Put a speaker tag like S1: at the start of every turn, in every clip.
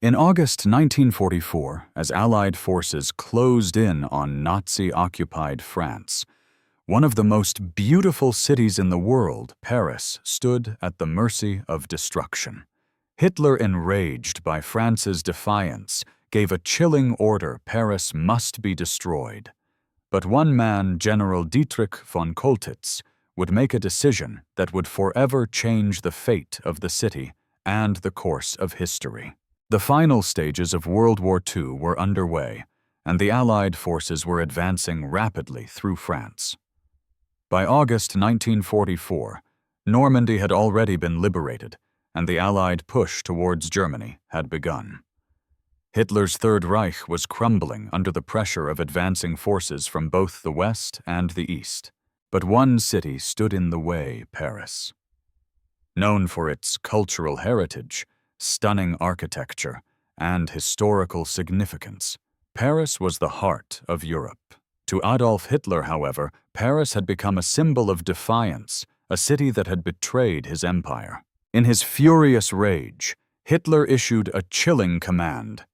S1: In August 1944, as Allied forces closed in on Nazi-occupied France, one of the most beautiful cities in the world, Paris, stood at the mercy of destruction. Hitler, enraged by France's defiance, gave a chilling order: Paris must be destroyed. But one man, General Dietrich von Choltitz, would make a decision that would forever change the fate of the city and the course of history. The final stages of World War II were underway, and the Allied forces were advancing rapidly through France. By August 1944, Normandy had already been liberated, and the Allied push towards Germany had begun. Hitler's Third Reich was crumbling under the pressure of advancing forces from both the West and the East. But one city stood in the way: Paris. Known for its cultural heritage, stunning architecture, and historical significance, Paris was the heart of Europe. To Adolf Hitler, however, Paris had become a symbol of defiance, a city that had betrayed his empire. In his furious rage, Hitler issued a chilling command: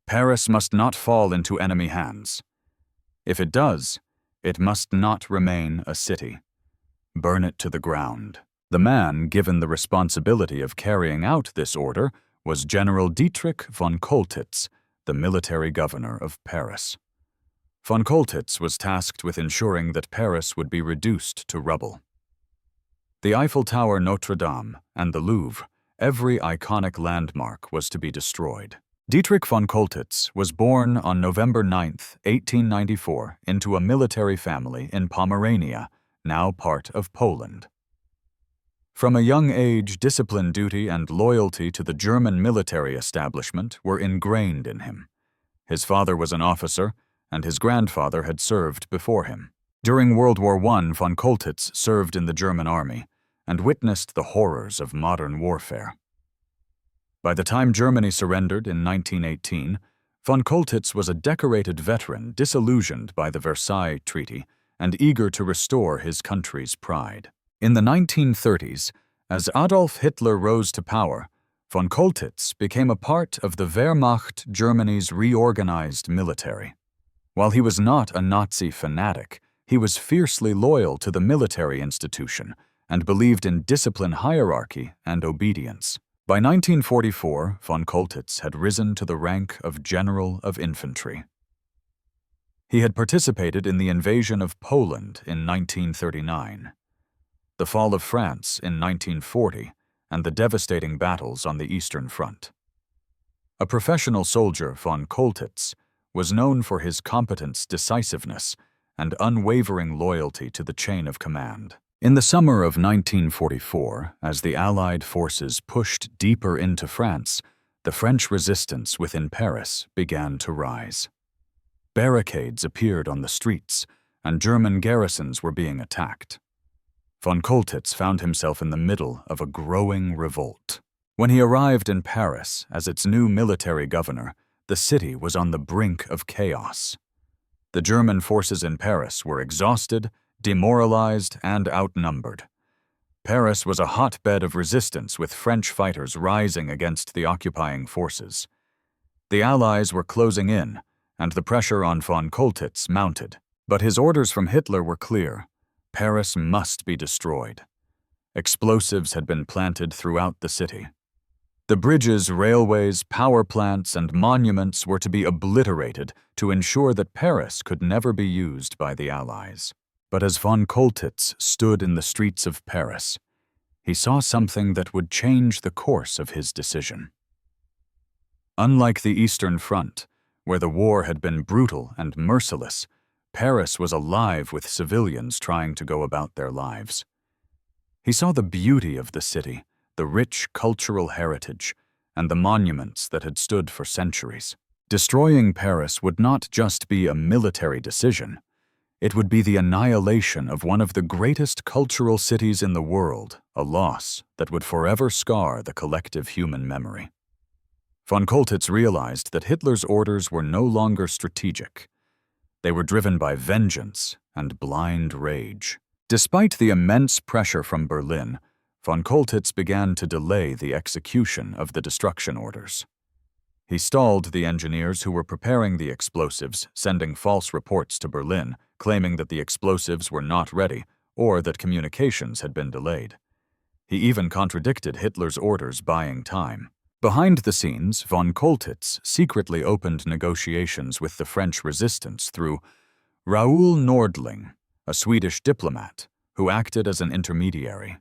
S1: Paris must not fall into enemy hands. If it does, it must not remain a city. Burn it to the ground. The man given the responsibility of carrying out this order was General Dietrich von Choltitz, the military governor of Paris. Von Choltitz was tasked with ensuring that Paris would be reduced to rubble. The Eiffel Tower, Notre Dame, and the Louvre, every iconic landmark, was to be destroyed. Dietrich von Choltitz was born on November 9, 1894, into a military family in Pomerania, now part of Poland. From a young age, discipline, duty, and loyalty to the German military establishment were ingrained in him. His father was an officer, and his grandfather had served before him. During World War I, von Choltitz served in the German army and witnessed the horrors of modern warfare. By the time Germany surrendered in 1918, von Choltitz was a decorated veteran disillusioned by the Versailles Treaty and eager to restore his country's pride. In the 1930s, as Adolf Hitler rose to power, von Choltitz became a part of the Wehrmacht, Germany's reorganized military. While he was not a Nazi fanatic, he was fiercely loyal to the military institution and believed in discipline, hierarchy, and obedience. By 1944, von Choltitz had risen to the rank of General of Infantry. He had participated in the invasion of Poland in 1939, the fall of France in 1940, and the devastating battles on the Eastern Front. A professional soldier, von Choltitz was known for his competence, decisiveness, and unwavering loyalty to the chain of command. In the summer of 1944, as the Allied forces pushed deeper into France, the French resistance within Paris began to rise. Barricades appeared on the streets, and German garrisons were being attacked. Von Choltitz found himself in the middle of a growing revolt. When he arrived in Paris as its new military governor, the city was on the brink of chaos. The German forces in Paris were exhausted, demoralized, and outnumbered. Paris was a hotbed of resistance, with French fighters rising against the occupying forces. The Allies were closing in, and the pressure on von Choltitz mounted. But his orders from Hitler were clear: Paris must be destroyed. Explosives had been planted throughout the city. The bridges, railways, power plants, and monuments were to be obliterated to ensure that Paris could never be used by the Allies. But as von Choltitz stood in the streets of Paris, he saw something that would change the course of his decision. Unlike the Eastern Front, where the war had been brutal and merciless, Paris was alive with civilians trying to go about their lives. He saw the beauty of the city, the rich cultural heritage, and the monuments that had stood for centuries. Destroying Paris would not just be a military decision. It would be the annihilation of one of the greatest cultural cities in the world, a loss that would forever scar the collective human memory. Von Choltitz realized that Hitler's orders were no longer strategic. They were driven by vengeance and blind rage. Despite the immense pressure from Berlin, von Choltitz began to delay the execution of the destruction orders. He stalled the engineers who were preparing the explosives, sending false reports to Berlin, claiming that the explosives were not ready or that communications had been delayed. He even contradicted Hitler's orders, buying time. Behind the scenes, von Choltitz secretly opened negotiations with the French resistance through Raoul Nordling, a Swedish diplomat, who acted as an intermediary.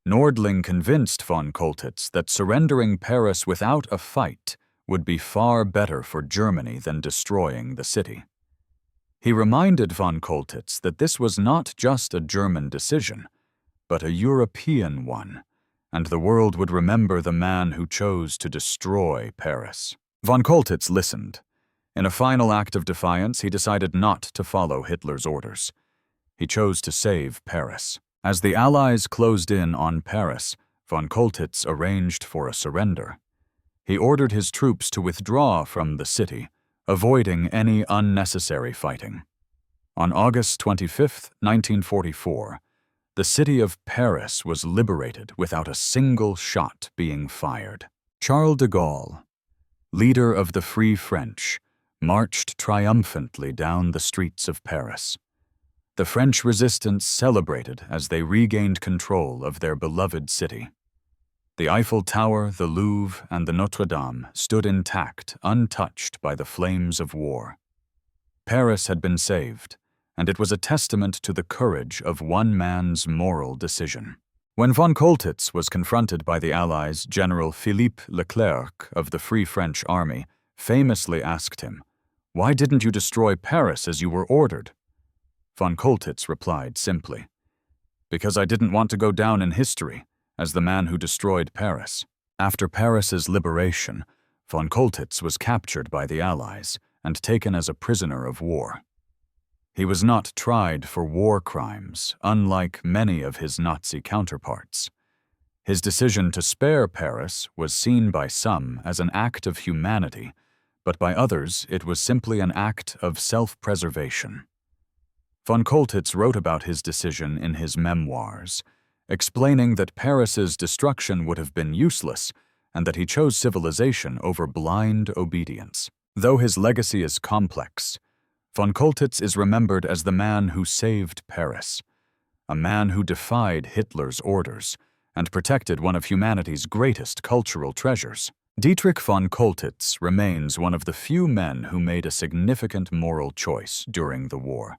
S1: Nordling convinced von Choltitz that surrendering Paris without a fight would be far better for Germany than destroying the city. He reminded von Choltitz that this was not just a German decision, but a European one, and the world would remember the man who chose to destroy Paris. Von Choltitz listened. In a final act of defiance, he decided not to follow Hitler's orders. He chose to save Paris. As the Allies closed in on Paris, von Choltitz arranged for a surrender. He ordered his troops to withdraw from the city, avoiding any unnecessary fighting. On August 25, 1944, the city of Paris was liberated without a single shot being fired. Charles de Gaulle, leader of the Free French, marched triumphantly down the streets of Paris. The French resistance celebrated as they regained control of their beloved city. The Eiffel Tower, the Louvre, and the Notre Dame stood intact, untouched by the flames of war. Paris had been saved, and it was a testament to the courage of one man's moral decision. When von Choltitz was confronted by the Allies, General Philippe Leclerc of the Free French Army famously asked him, "Why didn't you destroy Paris as you were ordered?" Von Choltitz replied simply, "Because I didn't want to go down in history as the man who destroyed Paris." After Paris's liberation, von Choltitz was captured by the Allies and taken as a prisoner of war. He was not tried for war crimes, unlike many of his Nazi counterparts. His decision to spare Paris was seen by some as an act of humanity, but by others it was simply an act of self-preservation. Von Choltitz wrote about his decision in his memoirs, explaining that Paris's destruction would have been useless and that he chose civilization over blind obedience. Though his legacy is complex, von Choltitz is remembered as the man who saved Paris, a man who defied Hitler's orders and protected one of humanity's greatest cultural treasures. Dietrich von Choltitz remains one of the few men who made a significant moral choice during the war.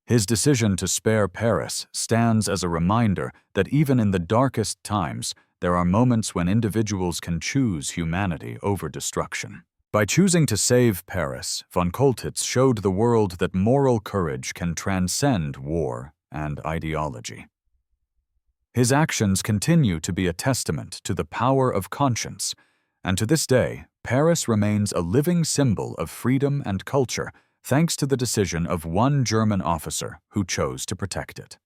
S1: His decision to spare Paris stands as a reminder that even in the darkest times, there are moments when individuals can choose humanity over destruction. By choosing to save Paris, von Choltitz showed the world that moral courage can transcend war and ideology. His actions continue to be a testament to the power of conscience, and to this day, Paris remains a living symbol of freedom and culture, thanks to the decision of one German officer who chose to protect it.